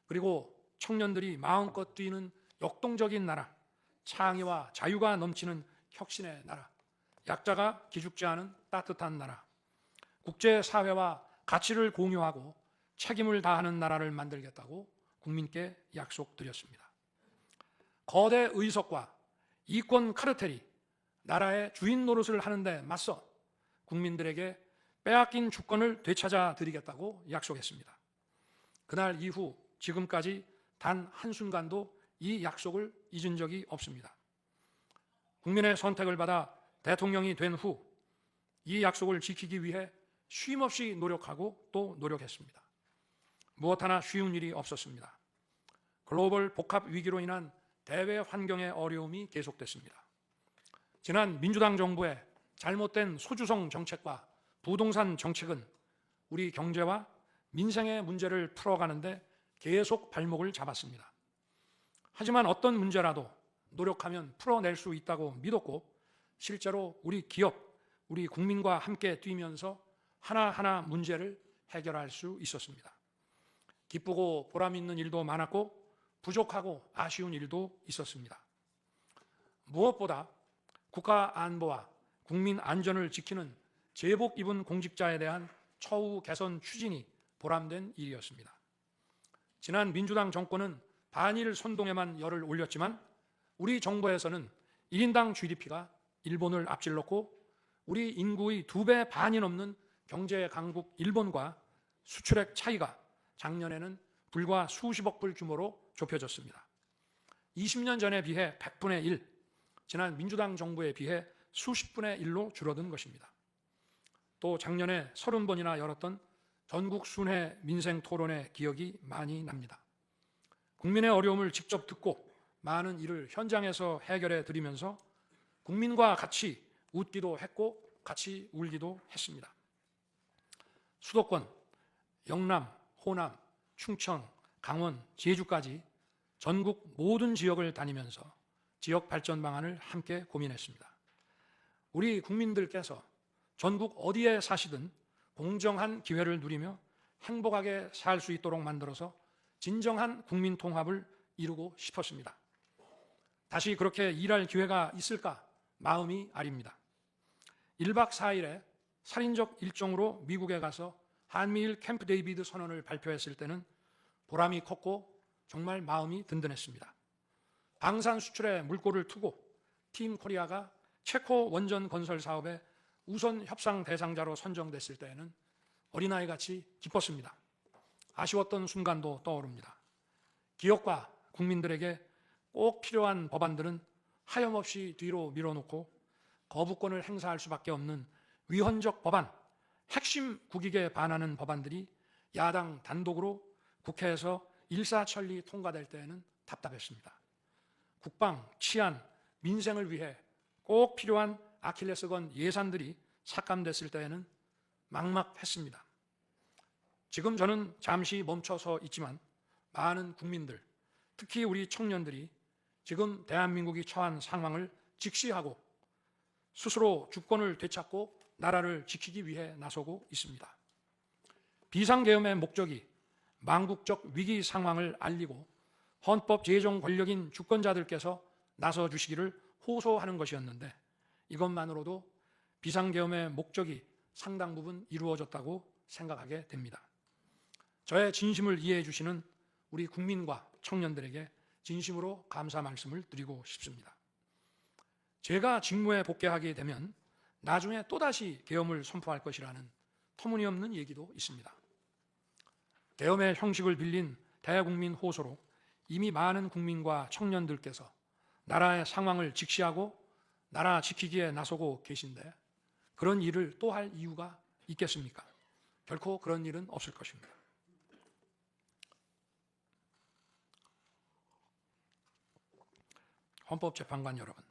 그리고 청년들이 마음껏 뛰는 역동적인 나라, 창의와 자유가 넘치는 혁신의 나라, 약자가 기죽지 않은 따뜻한 나라, 국제사회와 가치를 공유하고 책임을 다하는 나라를 만들겠다고 국민께 약속드렸습니다. 거대 의석과 이권 카르텔이 나라의 주인 노릇을 하는데 맞서 국민들에게 빼앗긴 주권을 되찾아 드리겠다고 약속했습니다. 그날 이후 지금까지 단 한순간도 이 약속을 잊은 적이 없습니다. 국민의 선택을 받아 대통령이 된 후 이 약속을 지키기 위해 쉼없이 노력하고 또 노력했습니다. 무엇 하나 쉬운 일이 없었습니다. 글로벌 복합 위기로 인한 대외 환경의 어려움이 계속됐습니다. 지난 민주당 정부의 잘못된 소주성 정책과 부동산 정책은 우리 경제와 민생의 문제를 풀어가는데 계속 발목을 잡았습니다. 하지만 어떤 문제라도 노력하면 풀어낼 수 있다고 믿었고, 실제로 우리 기업, 우리 국민과 함께 뛰면서 하나하나 문제를 해결할 수 있었습니다. 기쁘고 보람 있는 일도 많았고 부족하고 아쉬운 일도 있었습니다. 무엇보다 국가 안보와 국민 안전을 지키는 제복 입은 공직자에 대한 처우 개선 추진이 보람된 일이었습니다. 지난 민주당 정권은 반일 선동에만 열을 올렸지만 우리 정부에서는 1인당 GDP가 일본을 앞질렀고 우리 인구의 2배 반이 넘는 경제 강국 일본과 수출액 차이가 작년에는 불과 수십억 불 규모로 좁혀졌습니다. 20년 전에 비해 100분의 1, 지난 민주당 정부에 비해 수십분의 1로 줄어든 것입니다. 또 작년에 30번이나 열었던 전국 순회 민생 토론회 기억이 많이 납니다. 국민의 어려움을 직접 듣고 많은 일을 현장에서 해결해 드리면서 국민과 같이 웃기도 했고 같이 울기도 했습니다. 수도권, 영남, 호남, 충청, 강원, 제주까지 전국 모든 지역을 다니면서 지역 발전 방안을 함께 고민했습니다. 우리 국민들께서 전국 어디에 사시든 공정한 기회를 누리며 행복하게 살 수 있도록 만들어서 진정한 국민 통합을 이루고 싶었습니다. 다시 그렇게 일할 기회가 있을까 마음이 아립니다. 1박 4일의 살인적 일정으로 미국에 가서 한미일 캠프 데이비드 선언을 발표했을 때는 보람이 컸고 정말 마음이 든든했습니다. 방산 수출에 물꼬를 트고 팀 코리아가 체코 원전 건설 사업의 우선 협상 대상자로 선정됐을 때에는 어린아이같이 기뻤습니다. 아쉬웠던 순간도 떠오릅니다. 기업과 국민들에게 꼭 필요한 법안들은 하염없이 뒤로 밀어놓고 거부권을 행사할 수밖에 없는 위헌적 법안, 핵심 국익에 반하는 법안들이 야당 단독으로 국회에서 일사천리 통과될 때에는 답답했습니다. 국방, 치안, 민생을 위해 꼭 필요한 아킬레스건 예산들이 삭감됐을 때에는 막막했습니다. 지금 저는 잠시 멈춰서 있지만 많은 국민들, 특히 우리 청년들이 지금 대한민국이 처한 상황을 직시하고 스스로 주권을 되찾고 나라를 지키기 위해 나서고 있습니다. 비상계엄의 목적이 망국적 위기 상황을 알리고 헌법 제정 권력인 주권자들께서 나서 주시기를 호소하는 것이었는데 이것만으로도 비상계엄의 목적이 상당 부분 이루어졌다고 생각하게 됩니다. 저의 진심을 이해해 주시는 우리 국민과 청년들에게 진심으로 감사 말씀을 드리고 싶습니다. 제가 직무에 복귀하게 되면 나중에 또다시 계엄을 선포할 것이라는 터무니없는 얘기도 있습니다. 계엄의 형식을 빌린 대국민 호소로 이미 많은 국민과 청년들께서 나라의 상황을 직시하고 나라 지키기에 나서고 계신데 그런 일을 또 할 이유가 있겠습니까? 결코 그런 일은 없을 것입니다. 헌법재판관 여러분,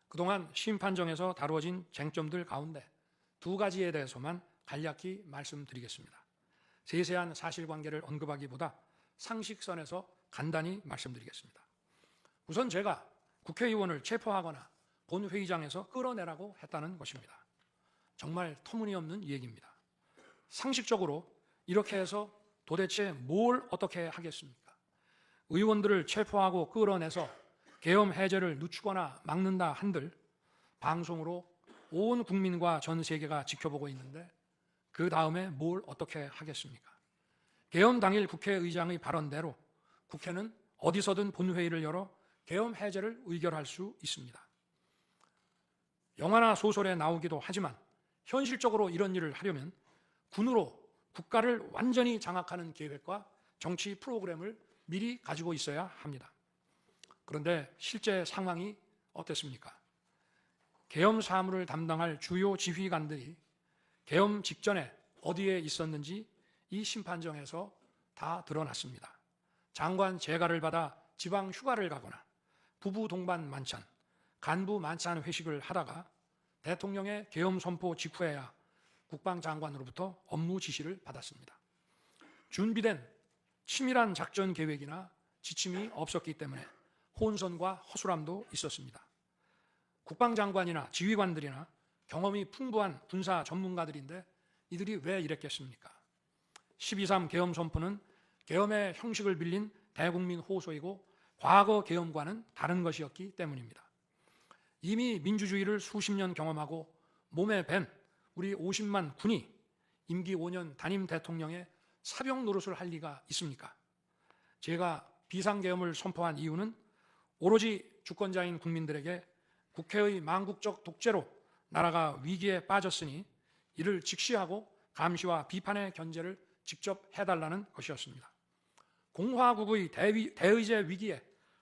그동안 심판정에서 다루어진 쟁점들 가운데 두 가지에 대해서만 간략히 말씀드리겠습니다. 세세한 사실관계를 언급하기보다 상식선에서 간단히 말씀드리겠습니다. 우선 제가 국회의원을 체포하거나 본회의장에서 끌어내라고 했다는 것입니다. 정말 터무니없는 얘기입니다. 상식적으로 이렇게 해서 도대체 뭘 어떻게 하겠습니까? 의원들을 체포하고 끌어내서 계엄 해제를 늦추거나 막는다 한들 방송으로 온 국민과 전 세계가 지켜보고 있는데 그 다음에 뭘 어떻게 하겠습니까? 계엄 당일 국회의장의 발언대로 국회는 어디서든 본회의를 열어 계엄 해제를 의결할 수 있습니다. 영화나 소설에 나오기도 하지만 현실적으로 이런 일을 하려면 군으로 국가를 완전히 장악하는 계획과 정치 프로그램을 미리 가지고 있어야 합니다. 그런데 실제 상황이 어땠습니까? 계엄 사무를 담당할 주요 지휘관들이 계엄 직전에 어디에 있었는지 이 심판정에서 다 드러났습니다. 장관 재가를 받아 지방 휴가를 가거나 부부 동반 만찬, 간부 만찬 회식을 하다가 대통령의 계엄 선포 직후에야 국방장관으로부터 업무 지시를 받았습니다. 준비된 치밀한 작전 계획이나 지침이 없었기 때문에 혼선과 허술함도 있었습니다. 국방장관이나 지휘관들이나 경험이 풍부한 군사 전문가들인데 이들이 왜 이랬겠습니까? 12.3 계엄 선포는 계엄의 형식을 빌린 대국민 호소이고 과거 계엄과는 다른 것이었기 때문입니다. 이미 민주주의를 수십 년 경험하고 몸에 밴 우리 50만 군이 임기 5년 단임 대통령의 사병 노릇을 할 리가 있습니까? 제가 비상계엄을 선포한 이유는 오로지 주권자인 국민들에게 국회의 망국적 독재로 나라가 위기에 빠졌으니 이를 직시하고 감시와 비판의 견제를 직접 해달라는 것이었습니다. 공화국의 대의제 위기에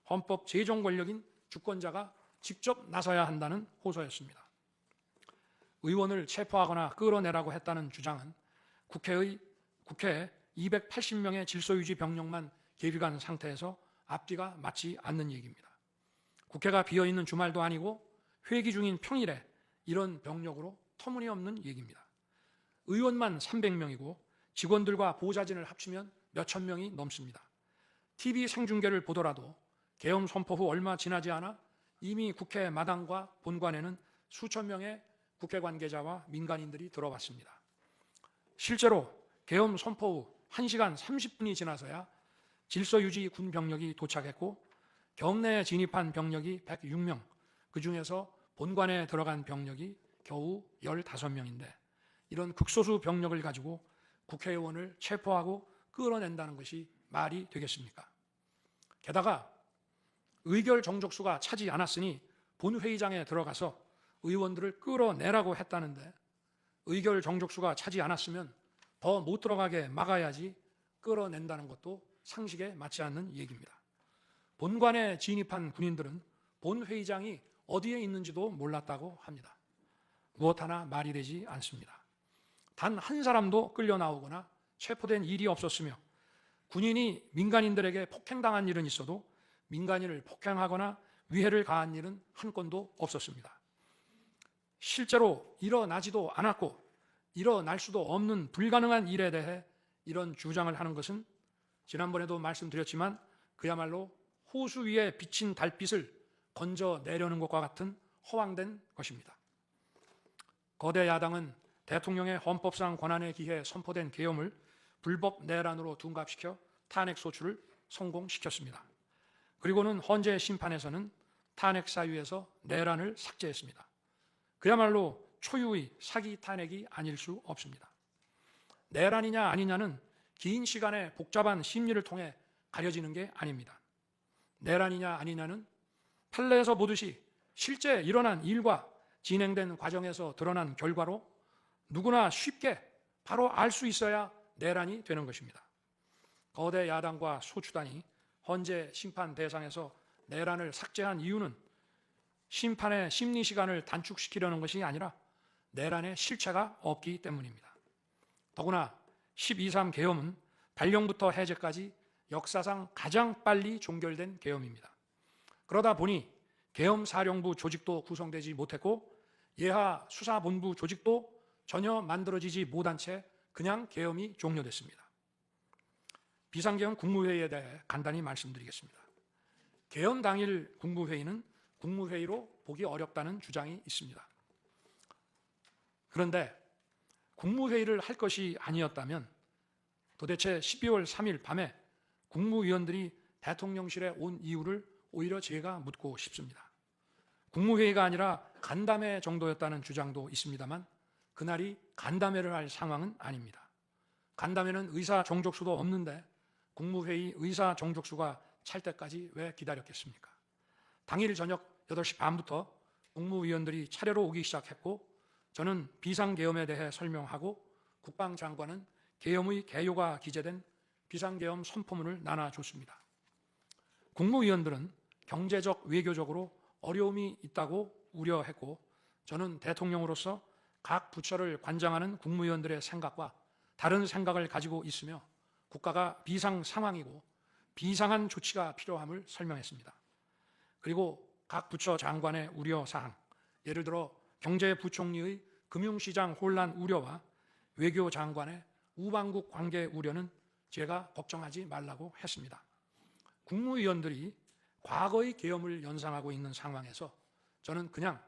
헌법 제정 권력인 주권자가 직접 나서야 한다는 호소였습니다. 의원을 체포하거나 끌어내라고 했다는 주장은 국회에 280명의 질서유지 병력만 계비간 상태에서 앞뒤가 맞지 않는 얘기입니다. 국회가 비어있는 주말도 아니고 회기 중인 평일에 이런 병력으로 터무니없는 얘기입니다. 의원만 300명이고 직원들과 보좌진을 합치면 몇천 명이 넘습니다. TV 생중계를 보더라도 계엄 선포 후 얼마 지나지 않아 이미 국회 마당과 본관에는 수천 명의 국회 관계자와 민간인들이 들어왔습니다. 실제로 계엄 선포 후 1시간 30분이 지나서야 질서유지 군 병력이 도착했고 경내에 진입한 병력이 106명, 그중에서 본관에 들어간 병력이 겨우 15명인데 이런 극소수 병력을 가지고 국회의원을 체포하고 끌어낸다는 것이 말이 되겠습니까? 게다가 의결 정족수가 차지 않았으니 본회의장에 들어가서 의원들을 끌어내라고 했다는데 의결 정족수가 차지 않았으면 더 못 들어가게 막아야지 끌어낸다는 것도 상식에 맞지 않는 얘기입니다. 본관에 진입한 군인들은 본회의장이 어디에 있는지도 몰랐다고 합니다. 무엇 하나 말이 되지 않습니다. 단 한 사람도 끌려 나오거나 체포된 일이 없었으며 군인이 민간인들에게 폭행당한 일은 있어도 민간인을 폭행하거나 위해를 가한 일은 한 건도 없었습니다. 실제로 일어나지도 않았고 일어날 수도 없는 불가능한 일에 대해 이런 주장을 하는 것은 지난번에도 말씀드렸지만 그야말로 호수 위에 비친 달빛을 건져내려는 것과 같은 허황된 것입니다. 거대 야당은 대통령의 헌법상 권한에 기해 선포된 계엄을 불법 내란으로 둔갑시켜 탄핵 소추를 성공시켰습니다. 그리고는 헌재 심판에서는 탄핵 사유에서 내란을 삭제했습니다. 그야말로 초유의 사기 탄핵이 아닐 수 없습니다. 내란이냐 아니냐는 긴 시간의 복잡한 심리를 통해 가려지는 게 아닙니다. 내란이냐 아니냐는 판례에서 보듯이 실제 일어난 일과 진행된 과정에서 드러난 결과로 누구나 쉽게 바로 알 수 있어야 내란이 되는 것입니다. 거대 야당과 소추단이 헌재 심판 대상에서 내란을 삭제한 이유는 심판의 심리 시간을 단축시키려는 것이 아니라 내란의 실체가 없기 때문입니다. 더구나 12.3 계엄은 발령부터 해제까지 역사상 가장 빨리 종결된 계엄입니다. 그러다 보니 계엄사령부 조직도 구성되지 못했고 예하 수사본부 조직도 전혀 만들어지지 못한 채 그냥 계엄이 종료됐습니다. 비상계엄 국무회의에 대해 간단히 말씀드리겠습니다. 계엄 당일 국무회의는 국무회의로 보기 어렵다는 주장이 있습니다. 그런데 국무회의를 할 것이 아니었다면 도대체 12월 3일 밤에 국무위원들이 대통령실에 온 이유를 오히려 제가 묻고 싶습니다. 국무회의가 아니라 간담회 정도였다는 주장도 있습니다만 그날이 간담회를 할 상황은 아닙니다. 간담회는 의사 정족수도 없는데 국무회의 의사 정족수가 찰 때까지 왜 기다렸겠습니까? 당일 저녁 8시 반부터 국무위원들이 차례로 오기 시작했고 저는 비상계엄에 대해 설명하고 국방장관은 계엄의 개요가 기재된 비상계엄 선포문을 나눠줬습니다. 국무위원들은 경제적, 외교적으로 어려움이 있다고 우려했고 저는 대통령으로서 각 부처를 관장하는 국무위원들의 생각과 다른 생각을 가지고 있으며 국가가 비상 상황이고 비상한 조치가 필요함을 설명했습니다. 그리고 각 부처 장관의 우려사항, 예를 들어 경제부총리의 금융시장 혼란 우려와 외교장관의 우방국 관계 우려는 제가 걱정하지 말라고 했습니다. 국무위원들이 과거의 계엄을 연상하고 있는 상황에서 저는 그냥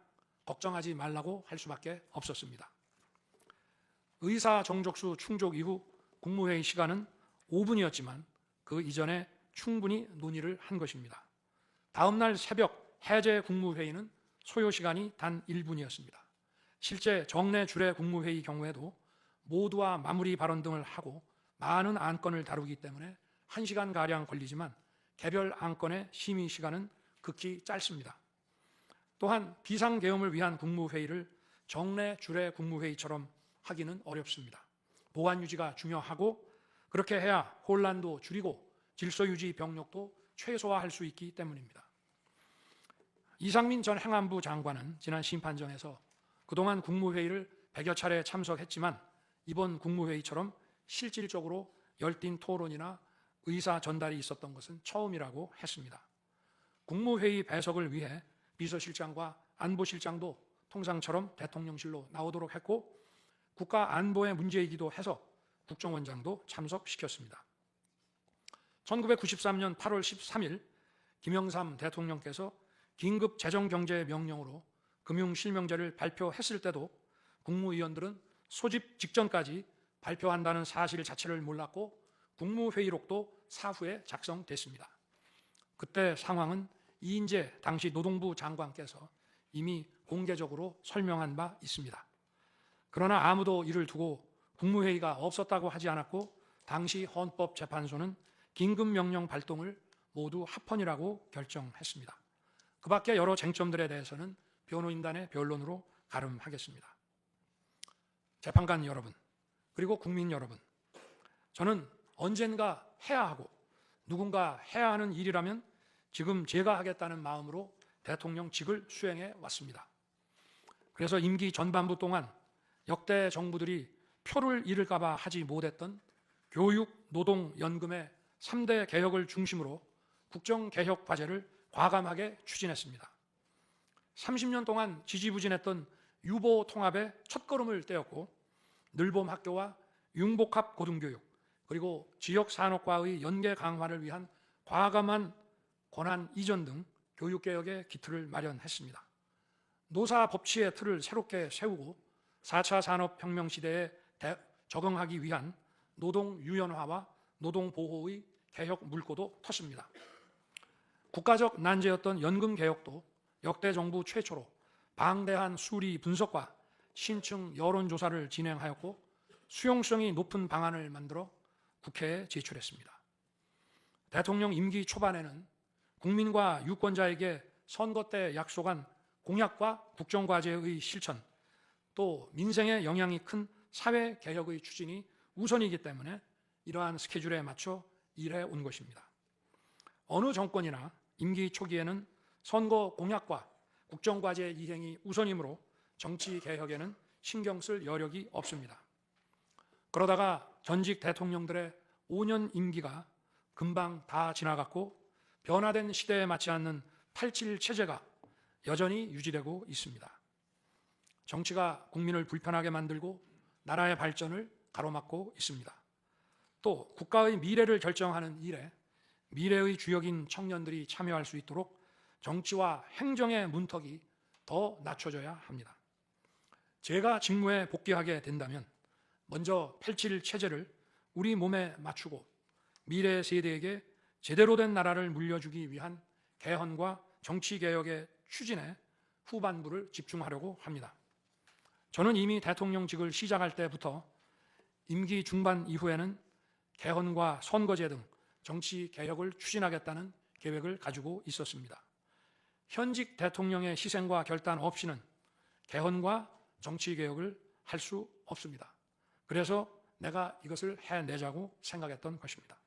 걱정하지 말라고 할 수밖에 없었습니다. 의사 정족수 충족 이후 국무회의 시간은 5분이었지만 그 이전에 충분히 논의를 한 것입니다. 다음 날 새벽 해제 국무회의는 소요 시간이 단 1분이었습니다. 실제 정례 주례 국무회의 경우에도 모두와 마무리 발언 등을 하고 많은 안건을 다루기 때문에 1시간가량 걸리지만 개별 안건의 심의 시간은 극히 짧습니다. 또한 비상계엄을 위한 국무회의를 정례 주례 국무회의처럼 하기는 어렵습니다. 보안 유지가 중요하고 그렇게 해야 혼란도 줄이고 질서유지 병력도 최소화할 수 있기 때문입니다. 이상민 전 행안부 장관은 지난 심판정에서 그동안 국무회의를 100여 차례 참석했지만 이번 국무회의처럼 실질적으로 열띤 토론이나 의사 전달이 있었던 것은 처음이라고 했습니다. 국무회의 배석을 위해 비서실장과 안보실장도 통상처럼 대통령실로 나오도록 했고 국가 안보의 문제이기도 해서 국정원장도 참석시켰습니다. 1993년 8월 13일 김영삼 대통령께서 긴급 재정경제 명령으로 금융실명제를 발표했을 때도 국무위원들은 소집 직전까지 발표한다는 사실 자체를 몰랐고 국무회의록도 사후에 작성됐습니다. 그때 상황은 이인재 당시 노동부 장관께서 이미 공개적으로 설명한 바 있습니다. 그러나 아무도 이를 두고 국무회의가 없었다고 하지 않았고 당시 헌법재판소는 긴급명령 발동을 모두 합헌이라고 결정했습니다. 그 밖에 여러 쟁점들에 대해서는 변호인단의 변론으로 가름하겠습니다. 재판관 여러분, 그리고 국민 여러분, 저는 언젠가 해야 하고 누군가 해야 하는 일이라면 지금 제가 하겠다는 마음으로 대통령직을 수행해 왔습니다. 그래서 임기 전반부 동안 역대 정부들이 표를 잃을까 봐 하지 못했던 교육, 노동, 연금의 3대 개혁을 중심으로 국정개혁 과제를 과감하게 추진했습니다. 30년 동안 지지부진했던 유보 통합의 첫걸음을 떼었고 늘봄 학교와 융복합 고등교육 그리고 지역산업과의 연계 강화를 위한 과감한 권한 이전 등 교육개혁의 기틀을 마련했습니다. 노사 법치의 틀을 새롭게 세우고 4차 산업혁명 시대에 적응하기 위한 노동 유연화와 노동 보호의 개혁 물꼬도 텄습니다. 국가적 난제였던 연금 개혁도 역대 정부 최초로 방대한 수리 분석과 신층 여론조사를 진행하였고 수용성이 높은 방안을 만들어 국회에 제출했습니다. 대통령 임기 초반에는 국민과 유권자에게 선거 때 약속한 공약과 국정과제의 실천, 또 민생에 영향이 큰 사회개혁의 추진이 우선이기 때문에 이러한 스케줄에 맞춰 일해 온 것입니다. 어느 정권이나 임기 초기에는 선거 공약과 국정과제 이행이 우선이므로 정치개혁에는 신경 쓸 여력이 없습니다. 그러다가 전직 대통령들의 5년 임기가 금방 다 지나갔고 변화된 시대에 맞지 않는 87 체제가 여전히 유지되고 있습니다. 정치가 국민을 불편하게 만들고 나라의 발전을 가로막고 있습니다. 또 국가의 미래를 결정하는 일에 미래의 주역인 청년들이 참여할 수 있도록 정치와 행정의 문턱이 더 낮춰져야 합니다. 제가 직무에 복귀하게 된다면 먼저 87 체제를 우리 몸에 맞추고 미래 세대에게 제대로 된 나라를 물려주기 위한 개헌과 정치개혁의 추진에 후반부를 집중하려고 합니다. 저는 이미 대통령직을 시작할 때부터 임기 중반 이후에는 개헌과 선거제 등 정치개혁을 추진하겠다는 계획을 가지고 있었습니다. 현직 대통령의 희생과 결단 없이는 개헌과 정치개혁을 할 수 없습니다. 그래서 내가 이것을 해내자고 생각했던 것입니다.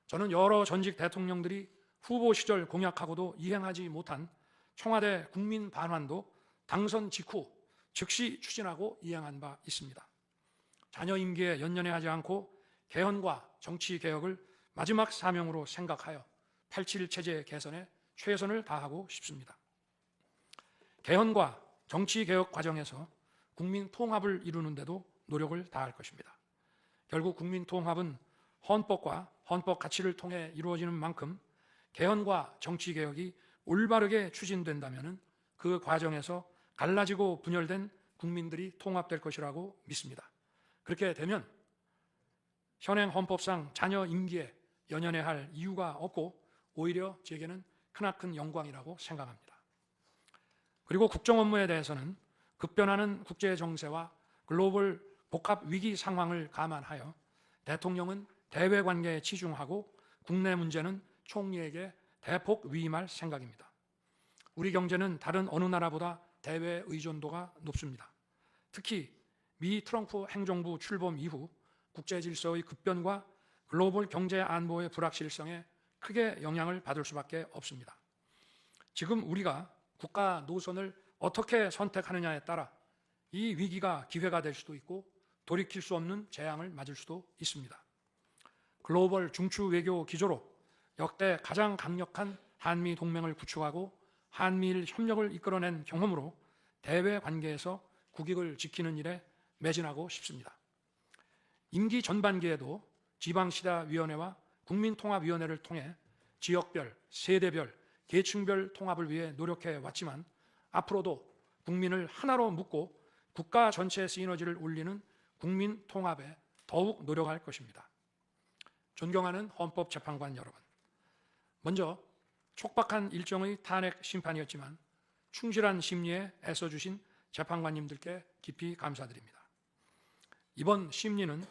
저는 여러 전직 대통령들이 후보 시절 공약하고도 이행하지 못한 청와대 국민 반환도 당선 직후 즉시 추진하고 이행한 바 있습니다. 자녀 임기에 연연해하지 않고 개헌과 정치개혁을 마지막 사명으로 생각하여 87 체제 개선에 최선을 다하고 싶습니다. 개헌과 정치개혁 과정에서 국민 통합을 이루는 데도 노력을 다할 것입니다. 결국 국민 통합은 헌법과 헌법 가치를 통해 이루어지는 만큼 개헌과 정치개혁이 올바르게 추진된다면 그 과정에서 갈라지고 분열된 국민들이 통합될 것이라고 믿습니다. 그렇게 되면 현행 헌법상 자녀 임기에 연연해야 할 이유가 없고 오히려 제게는 크나큰 영광이라고 생각합니다. 그리고 국정 업무에 대해서는 급변하는 국제 정세와 글로벌 복합 위기 상황을 감안하여 대통령은 대외 관계에 치중하고 국내 문제는 총리에게 대폭 위임할 생각입니다. 우리 경제는 다른 어느 나라보다 대외 의존도가 높습니다. 특히 미 트럼프 행정부 출범 이후 국제 질서의 급변과 글로벌 경제 안보의 불확실성에 크게 영향을 받을 수밖에 없습니다. 지금 우리가 국가 노선을 어떻게 선택하느냐에 따라 이 위기가 기회가 될 수도 있고 돌이킬 수 없는 재앙을 맞을 수도 있습니다. 글로벌 중추 외교 기조로 역대 가장 강력한 한미 동맹을 구축하고 한미일 협력을 이끌어낸 경험으로 대외 관계에서 국익을 지키는 일에 매진하고 싶습니다. 임기 전반기에도 지방시다위원회와 국민통합위원회를 통해 지역별, 세대별, 계층별 통합을 위해 노력해 왔지만 앞으로도 국민을 하나로 묶고 국가 전체 시너지를 올리는 국민 통합에 더욱 노력할 것입니다. 존경하는 헌법재판관 여러분, 먼저 촉박한 일정의 탄핵 심판이었지만 충실한 심리에 애써주신 재판관님들께 깊이 감사드립니다. 이번 심리는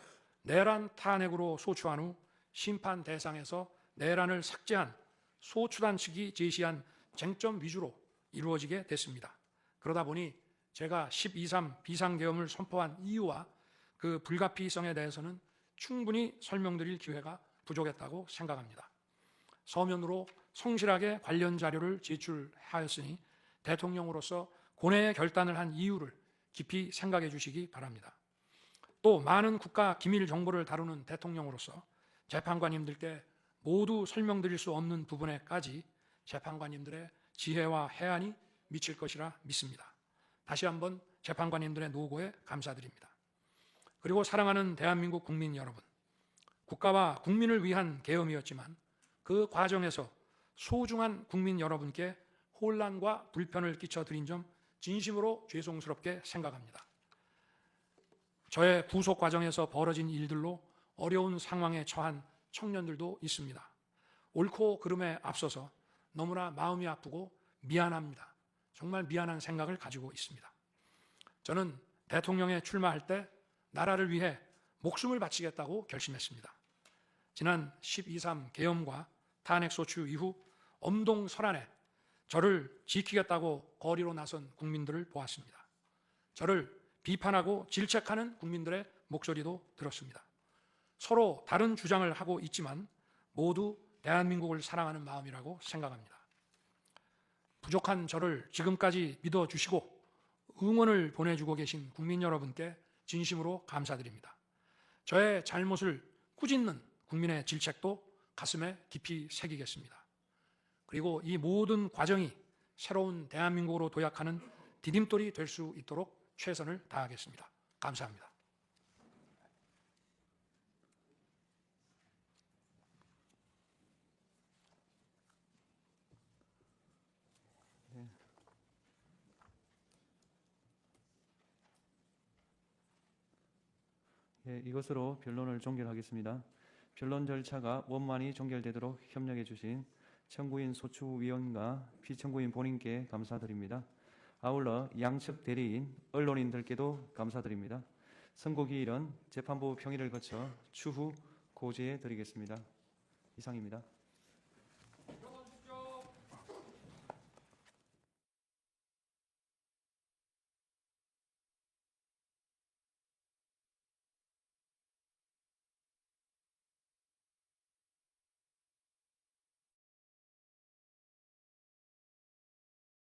내란 탄핵으로 소추한 후 심판 대상에서 내란을 삭제한 소추단 측이 제시한 쟁점 위주로 이루어지게 됐습니다. 그러다 보니 제가 12.3 비상계엄을 선포한 이유와 그 불가피성에 대해서는 충분히 설명드릴 기회가 부족했다고 생각합니다. 서면으로 성실하게 관련 자료를 제출하였으니 대통령으로서 고뇌의 결단을 한 이유를 깊이 생각해 주시기 바랍니다. 또 많은 국가 기밀 정보를 다루는 대통령으로서 재판관님들께 모두 설명드릴 수 없는 부분에까지 재판관님들의 지혜와 해안이 미칠 것이라 믿습니다. 다시 한번 재판관님들의 노고에 감사드립니다. 그리고 사랑하는 대한민국 국민 여러분, 국가와 국민을 위한 계엄이었지만 그 과정에서 소중한 국민 여러분께 혼란과 불편을 끼쳐드린 점 진심으로 죄송스럽게 생각합니다. 저의 구속 과정에서 벌어진 일들로 어려운 상황에 처한 청년들도 있습니다. 옳고 그름에 앞서서 너무나 마음이 아프고 미안합니다. 정말 미안한 생각을 가지고 있습니다. 저는 대통령에 출마할 때 나라를 위해 목숨을 바치겠다고 결심했습니다. 지난 12.3 계엄과 탄핵소추 이후 엄동설안에 저를 지키겠다고 거리로 나선 국민들을 보았습니다. 저를 비판하고 질책하는 국민들의 목소리도 들었습니다. 서로 다른 주장을 하고 있지만 모두 대한민국을 사랑하는 마음이라고 생각합니다. 부족한 저를 지금까지 믿어주시고 응원을 보내주고 계신 국민 여러분께 진심으로 감사드립니다. 저의 잘못을 꾸짖는 국민의 질책도 가슴에 깊이 새기겠습니다. 그리고 이 모든 과정이 새로운 대한민국으로 도약하는 디딤돌이 될 수 있도록 최선을 다하겠습니다. 감사합니다. 예, 이것으로 변론을 종결하겠습니다. 변론 절차가 원만히 종결되도록 협력해 주신 청구인 소추위원과 피청구인 본인께 감사드립니다. 아울러 양측 대리인, 언론인들께도 감사드립니다. 선고기일은 재판부 평의를 거쳐 추후 고지해 드리겠습니다. 이상입니다.